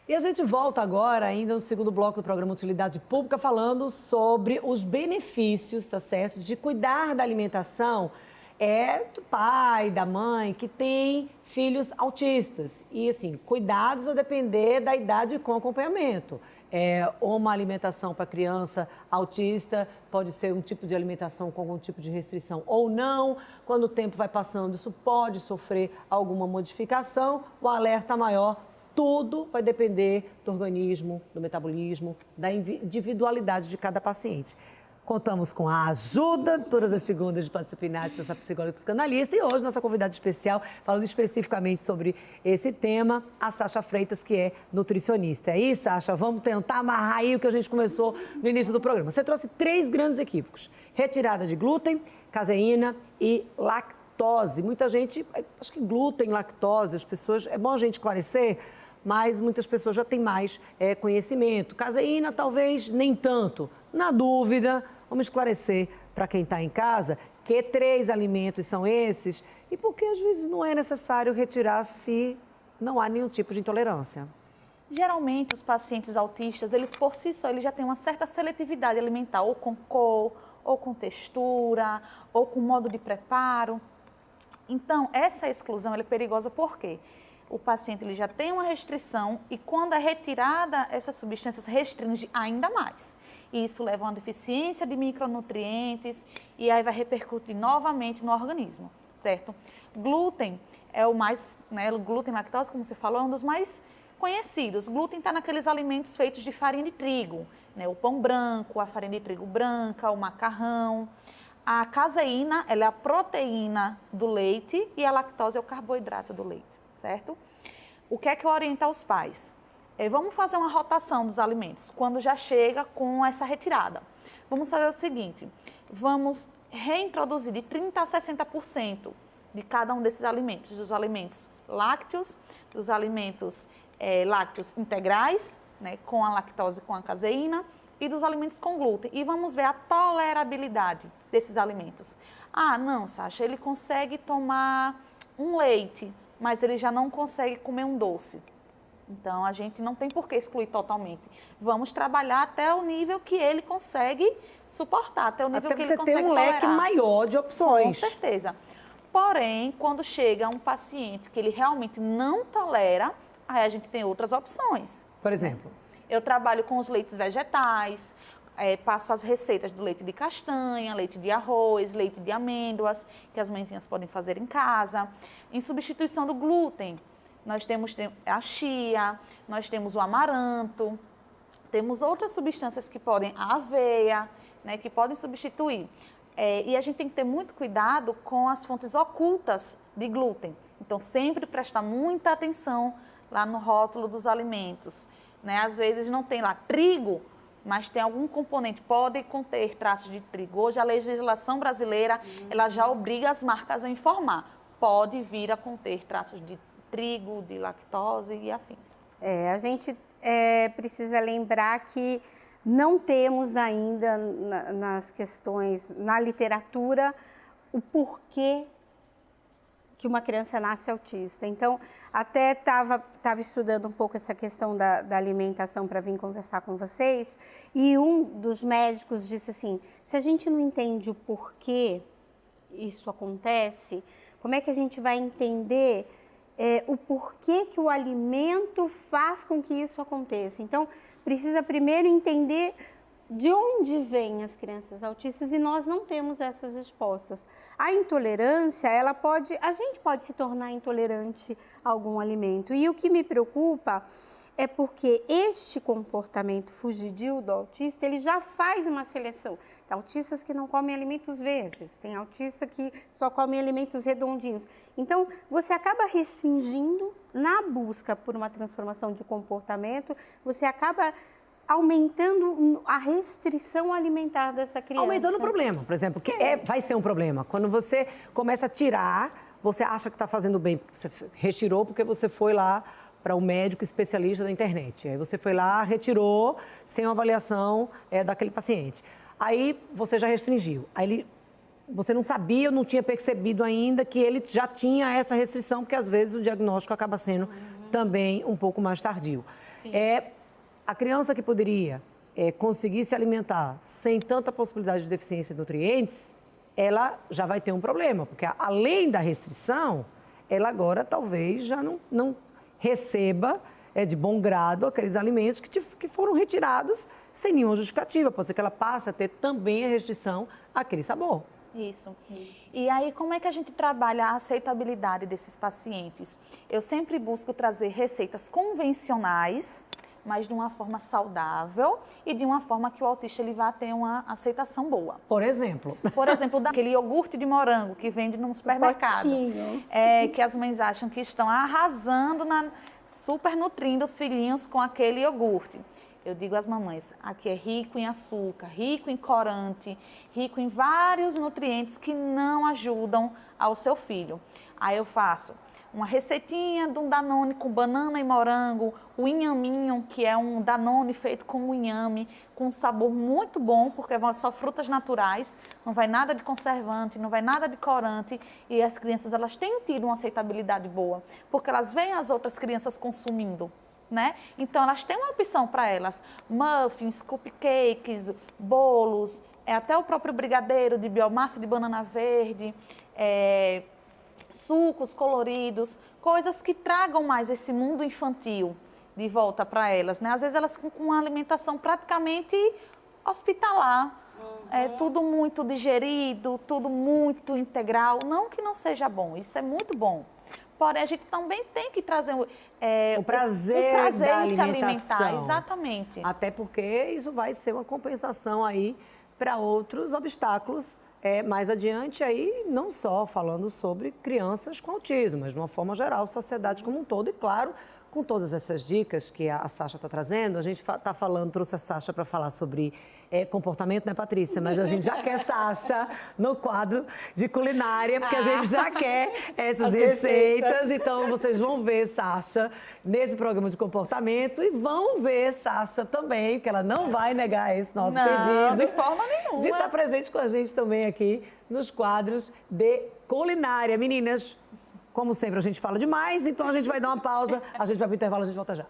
E a gente volta agora, ainda no segundo bloco do programa Utilidade Pública, falando sobre os benefícios, tá certo, de cuidar da alimentação do pai, da mãe, que tem filhos autistas. E, assim, cuidados a depender da idade com acompanhamento. Uma alimentação para criança autista pode ser um tipo de alimentação com algum tipo de restrição ou não. Quando o tempo vai passando, isso pode sofrer alguma modificação. O alerta maior, tudo vai depender do organismo, do metabolismo, da individualidade de cada paciente. Contamos com a ajuda, todas as segundas, de Participinar, dessa psicóloga e psicanalista. E hoje, nossa convidada especial, falando especificamente sobre esse tema, a Sasha Freitas, que é nutricionista. E aí, Sasha, vamos tentar amarrar aí o que a gente começou no início do programa. Você trouxe 3 grandes equívocos: retirada de glúten, caseína e lactose. Muita gente, acho que glúten, lactose, as pessoas, é bom a gente esclarecer, mas muitas pessoas já têm mais conhecimento. Caseína, talvez nem tanto. Na dúvida, vamos esclarecer para quem está em casa que 3 alimentos são esses e por que às vezes não é necessário retirar se não há nenhum tipo de intolerância. Geralmente, os pacientes autistas, eles por si só, eles já têm uma certa seletividade alimentar, ou com cor, ou com textura, ou com modo de preparo. Então, essa exclusão ela é perigosa por quê? O paciente ele já tem uma restrição e quando é retirada, essas substâncias restringe ainda mais. E isso leva a uma deficiência de micronutrientes e aí vai repercutir novamente no organismo, certo? Glúten é o mais, o glúten e lactose, como você falou, é um dos mais conhecidos. Glúten está naqueles alimentos feitos de farinha de trigo, o pão branco, a farinha de trigo branca, o macarrão. A caseína, ela é a proteína do leite e a lactose é o carboidrato do leite, certo? O que é que eu oriento aos pais? Vamos fazer uma rotação dos alimentos, quando já chega com essa retirada. Vamos fazer o seguinte, vamos reintroduzir de 30% a 60% de cada um desses alimentos, dos alimentos lácteos, dos alimentos lácteos integrais, com a lactose, com a caseína, e dos alimentos com glúten. E vamos ver a tolerabilidade desses alimentos. Ah, não, Sasha, ele consegue tomar um leite, mas ele já não consegue comer um doce. Então, a gente não tem por que excluir totalmente. Vamos trabalhar até o nível que ele consegue suportar, até o nível que ele consegue tolerar. Até você ter um leque maior de opções. Com certeza. Porém, quando chega um paciente que ele realmente não tolera, aí a gente tem outras opções. Por exemplo? Eu trabalho com os leites vegetais, passo as receitas do leite de castanha, leite de arroz, leite de amêndoas, que as mãezinhas podem fazer em casa. Em substituição do glúten, nós temos a chia, nós temos o amaranto, temos outras substâncias que podem, a aveia, que podem substituir. E a gente tem que ter muito cuidado com as fontes ocultas de glúten. Então, sempre prestar muita atenção lá no rótulo dos alimentos. Às vezes não tem lá trigo, mas tem algum componente, pode conter traços de trigo. Hoje a legislação brasileira, ela já obriga as marcas a informar. Pode vir a conter traços de trigo, de lactose e afins. A gente precisa lembrar que não temos ainda nas questões, na literatura, o porquê que uma criança nasce autista. Então, até estava estudando um pouco essa questão da alimentação para vir conversar com vocês, e um dos médicos disse assim, se a gente não entende o porquê isso acontece, como é que a gente vai entender o porquê que o alimento faz com que isso aconteça? Então, precisa primeiro entender de onde vêm as crianças autistas e nós não temos essas respostas. A intolerância, a gente pode se tornar intolerante a algum alimento. E o que me preocupa é porque este comportamento fugidio do autista, ele já faz uma seleção. Tem autistas que não comem alimentos verdes, tem autista que só come alimentos redondinhos. Então, você acaba restringindo na busca por uma transformação de comportamento, você acaba aumentando a restrição alimentar dessa criança. Aumentando o problema, por exemplo, que vai ser um problema. Quando você começa a tirar, você acha que está fazendo bem, você retirou porque você foi lá para um médico especialista da internet. Aí você foi lá, retirou, sem uma avaliação daquele paciente. Aí você já restringiu. Aí você não sabia, não tinha percebido ainda que ele já tinha essa restrição, porque às vezes o diagnóstico acaba sendo também um pouco mais tardio. Sim. A criança que poderia conseguir se alimentar sem tanta possibilidade de deficiência de nutrientes, ela já vai ter um problema, porque além da restrição, ela agora talvez já não receba de bom grado aqueles alimentos que foram retirados sem nenhuma justificativa. Pode ser que ela passe a ter também a restrição àquele sabor. Isso. E aí, como é que a gente trabalha a aceitabilidade desses pacientes? Eu sempre busco trazer receitas convencionais, mas de uma forma saudável e de uma forma que o autista ele vá ter uma aceitação boa. Por exemplo? Por exemplo, daquele iogurte de morango que vende no supermercado. Que as mães acham que estão arrasando, super nutrindo os filhinhos com aquele iogurte. Eu digo às mamães, aqui é rico em açúcar, rico em corante, rico em vários nutrientes que não ajudam ao seu filho. Aí eu faço uma receitinha de um Danone com banana e morango, o inhaminho, que é um Danone feito com inhame, com um sabor muito bom, porque são só frutas naturais, não vai nada de conservante, não vai nada de corante, e as crianças elas têm tido uma aceitabilidade boa, porque elas veem as outras crianças consumindo. Né? Então, elas têm uma opção para elas, muffins, cupcakes, bolos, até o próprio brigadeiro de biomassa de banana verde, sucos coloridos, coisas que tragam mais esse mundo infantil de volta para elas. Né? Às vezes, elas com uma alimentação praticamente hospitalar, tudo muito digerido, tudo muito integral, não que não seja bom, isso é muito bom. Porém, a gente também tem que trazer o prazer da em se alimentar. alimentação. Exatamente. Até porque isso vai ser uma compensação aí para outros obstáculos mais adiante aí, não só falando sobre crianças com autismo, mas de uma forma geral, sociedade como um todo. E claro, com todas essas dicas que a Sasha está trazendo, a gente está falando, trouxe a Sasha para falar sobre comportamento, né, Patrícia? Mas a gente já quer Sasha no quadro de culinária, porque a gente já quer essas receitas. Então, vocês vão ver Sasha nesse programa de comportamento e vão ver Sasha também, porque ela não vai negar esse nosso pedido. De forma nenhuma. De estar presente com a gente também aqui nos quadros de culinária. Meninas, como sempre, a gente fala demais, então a gente vai dar uma pausa, a gente vai para o intervalo, a gente volta já.